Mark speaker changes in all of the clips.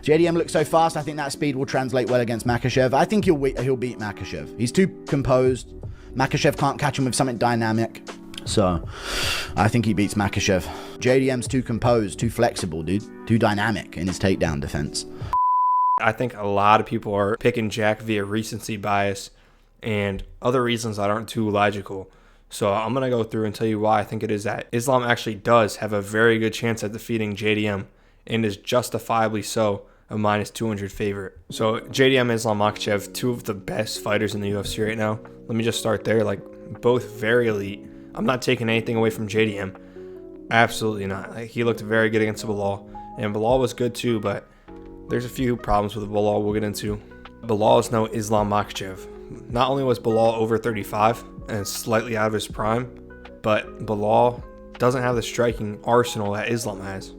Speaker 1: JDM looks so fast. I think that speed will translate well against Makhachev. I think he'll beat Makhachev. He's too composed. Makhachev can't catch him with something dynamic. So, I think he beats Makhachev. JDM's too composed, too flexible, dude. Too dynamic in his takedown defense.
Speaker 2: I think a lot of people are picking Jack via recency bias and other reasons that aren't too logical. So I'm going to go through and tell you why I think it is that Islam actually does have a very good chance at defeating JDM and is justifiably so a minus 200 favorite. So JDM and Islam Makhachev, two of the best fighters in the UFC right now. Let me just start there. Like, both very elite. I'm not taking anything away from JDM. Absolutely not. Like, he looked very good against Bilal, and Bilal was good too, but there's a few problems with Bilal we'll get into. Bilal is no Islam Makhachev. Not only was Bilal over 35 and slightly out of his prime, but Bilal doesn't have the striking arsenal that Islam has.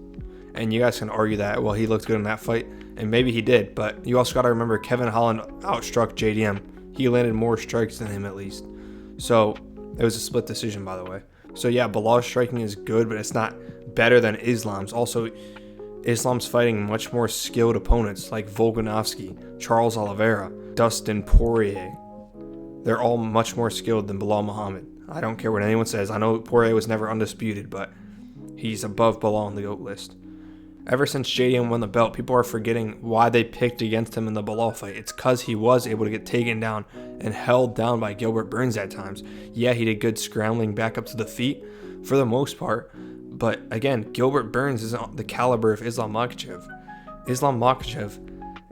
Speaker 2: And you guys can argue that, well, he looked good in that fight, and maybe he did, but you also got to remember Kevin Holland outstruck JDM. He landed more strikes than him at least. So it was a split decision, by the way. So yeah, Bilal's striking is good, but it's not better than Islam's. Also, Islam's fighting much more skilled opponents like Volkanovski, Charles Oliveira, Dustin Poirier. They're all much more skilled than Belal Muhammad. I don't care what anyone says. I know Poirier was never undisputed, but he's above Belal on the GOAT list. Ever since JDM won the belt, people are forgetting why they picked against him in the Belal fight. It's because he was able to get taken down and held down by Gilbert Burns at times. Yeah, he did good scrambling back up to the feet for the most part. But again, Gilbert Burns isn't the caliber of Islam Makhachev. Islam Makhachev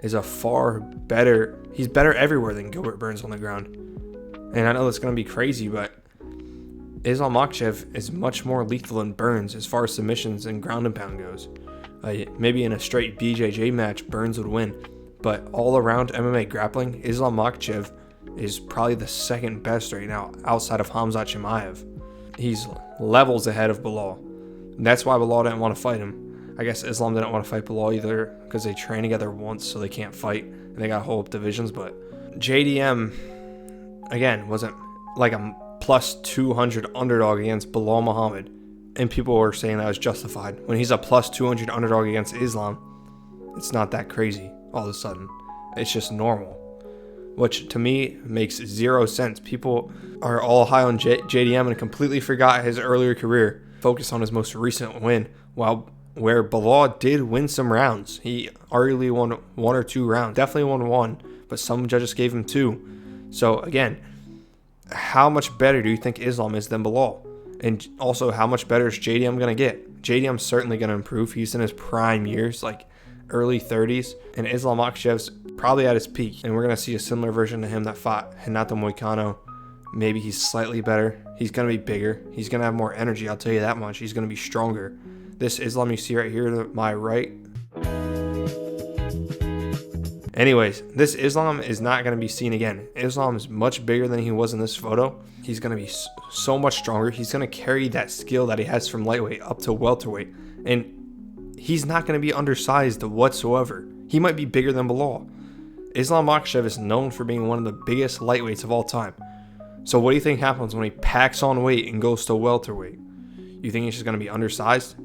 Speaker 2: is a far better, he's better everywhere than Gilbert Burns on the ground. And I know it's going to be crazy, but Islam Makhachev is much more lethal than Burns as far as submissions and ground and pound goes. Maybe in a straight BJJ match, Burns would win. But all around MMA grappling, Islam Makhachev is probably the second best right now outside of Khamzat Chimaev. He's levels ahead of Belal. That's why Belal didn't want to fight him. I guess Islam didn't want to fight Belal either because they train together once, so they can't fight. And they got to hold up divisions. But JDM, again, wasn't like a plus 200 underdog against Belal Muhammad. And people were saying that was justified. When he's a plus 200 underdog against Islam, it's not that crazy all of a sudden. It's just normal. Which to me makes zero sense. People are all high on JDM and completely forgot his earlier career. Focus on his most recent win. Where Belal did win some rounds. He arguably won 1 or 2 rounds. Definitely won 1, but some judges gave him 2. So again, how much better do you think Islam is than Belal? And also, how much better is JDM going to get? JDM's certainly going to improve. He's in his prime years, like early 30s. And Islam Makhachev's probably at his peak. And we're going to see a similar version to him that fought Renato Moicano. Maybe he's slightly better. He's going to be bigger. He's going to have more energy, I'll tell you that much. He's going to be stronger. This Islam you see right here to my right. Anyways, this Islam is not going to be seen again. Islam is much bigger than he was in this photo. He's going to be so much stronger. He's going to carry that skill that he has from lightweight up to welterweight. And he's not going to be undersized whatsoever. He might be bigger than Belal. Islam Makhachev is known for being one of the biggest lightweights of all time. So what do you think happens when he packs on weight and goes to welterweight? You think he's just going to be undersized?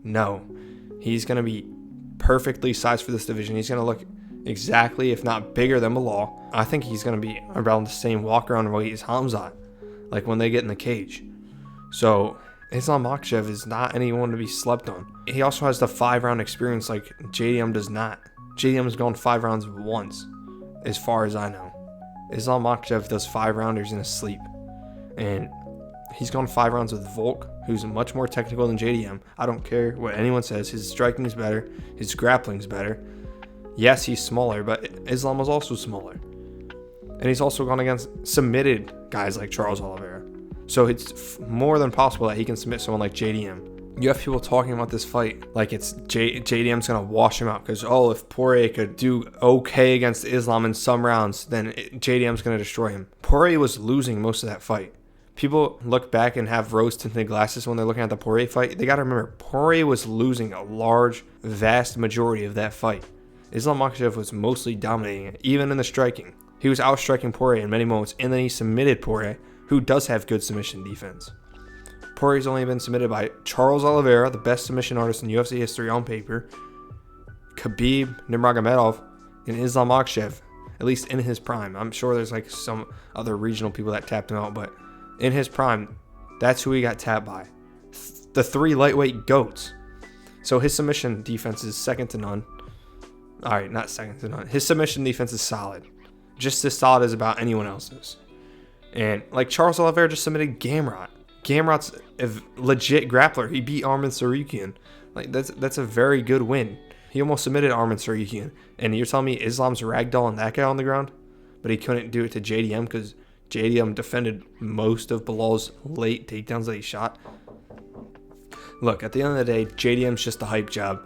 Speaker 2: No. He's going to be perfectly sized for this division. He's going to look exactly, if not bigger than Belal. I think he's going to be around the same walk-around weight as Khamzat, like when they get in the cage. So Islam Makhachev is not anyone to be slept on. He also has the 5-round experience like JDM does not. JDM has gone 5 rounds once, as far as I know. Islam Makhachev does 5-rounders in his sleep. And he's gone 5 rounds with Volk, who's much more technical than JDM. I don't care what anyone says. His striking is better. His grappling is better. Yes, he's smaller, but Islam was also smaller. And he's also gone against submitted guys like Charles Oliveira. So it's more than possible that he can submit someone like JDM. You have people talking about this fight like it's JDM's going to wash him out. Because, if Poirier could do okay against Islam in some rounds, then JDM's going to destroy him. Poirier was losing most of that fight. People look back and have rose-tinted glasses when they're looking at the Poirier fight. They got to remember, Poirier was losing a large, vast majority of that fight. Islam Makhachev was mostly dominating it, even in the striking. He was outstriking Poirier in many moments, and then he submitted Poirier, who does have good submission defense. Poirier's only been submitted by Charles Oliveira, the best submission artist in UFC history on paper, Khabib Nurmagomedov and Islam Makhachev, at least in his prime. I'm sure there's like some other regional people that tapped him out, but in his prime, that's who he got tapped by. The 3 lightweight goats. So his submission defense is second to none. All right, not second to none. His submission defense is solid. Just as solid as about anyone else's. And like Charles Oliveira just submitted Gamrot. Gamrot's a legit grappler. He beat Arman Tsarukyan. Like that's a very good win. He almost submitted Arman Tsarukyan. And you're telling me Islam's ragdolling that guy on the ground? But he couldn't do it to JDM because JDM defended most of Bilal's late takedowns that he shot. Look, at the end of the day, JDM's just a hype job.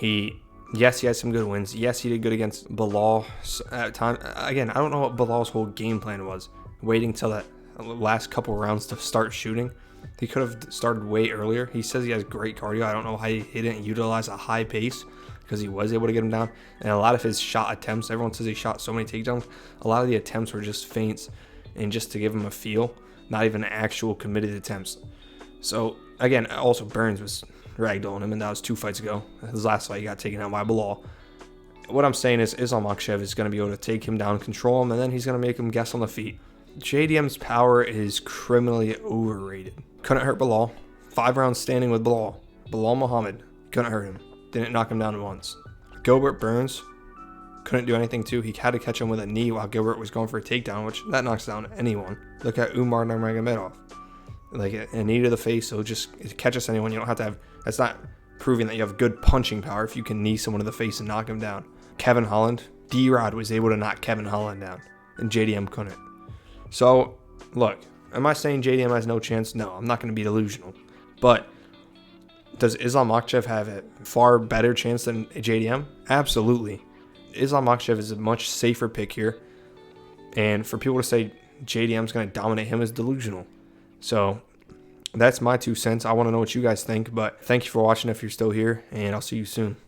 Speaker 2: Yes, he had some good wins. Yes, he did good against Bilal at time. Again, I don't know what Bilal's whole game plan was. Waiting till that last couple rounds to start shooting. He could have started way earlier. He says he has great cardio. I don't know how he didn't utilize a high pace because he was able to get him down. And a lot of his shot attempts, everyone says he shot so many takedowns. A lot of the attempts were just feints and just to give him a feel, not even actual committed attempts. So, again, also Burns was ragdolling him, and that was 2 fights ago. His last fight, he got taken out by Bilal. What I'm saying is Islam Makhachev is going to be able to take him down, control him, and then he's going to make him guess on the feet. JDM's power is criminally overrated. Couldn't hurt Bilal. 5 rounds standing with Bilal. Bilal Muhammad. Couldn't hurt him. Didn't knock him down once. Gilbert Burns. Couldn't do anything too. He had to catch him with a knee while Gilbert was going for a takedown, which that knocks down anyone. Look at Umar Nurmagomedov. Like a knee to the face, so just it catches anyone. You don't have to have. That's not proving that you have good punching power if you can knee someone to the face and knock him down. Kevin Holland. D-Rod was able to knock Kevin Holland down, and JDM couldn't. So, look, am I saying JDM has no chance? No, I'm not going to be delusional. But does Islam Makhachev have a far better chance than JDM? Absolutely. Islam Makhachev is a much safer pick here. And for people to say JDM's going to dominate him is delusional. So, that's my 2 cents. I want to know what you guys think. But thank you for watching if you're still here, and I'll see you soon.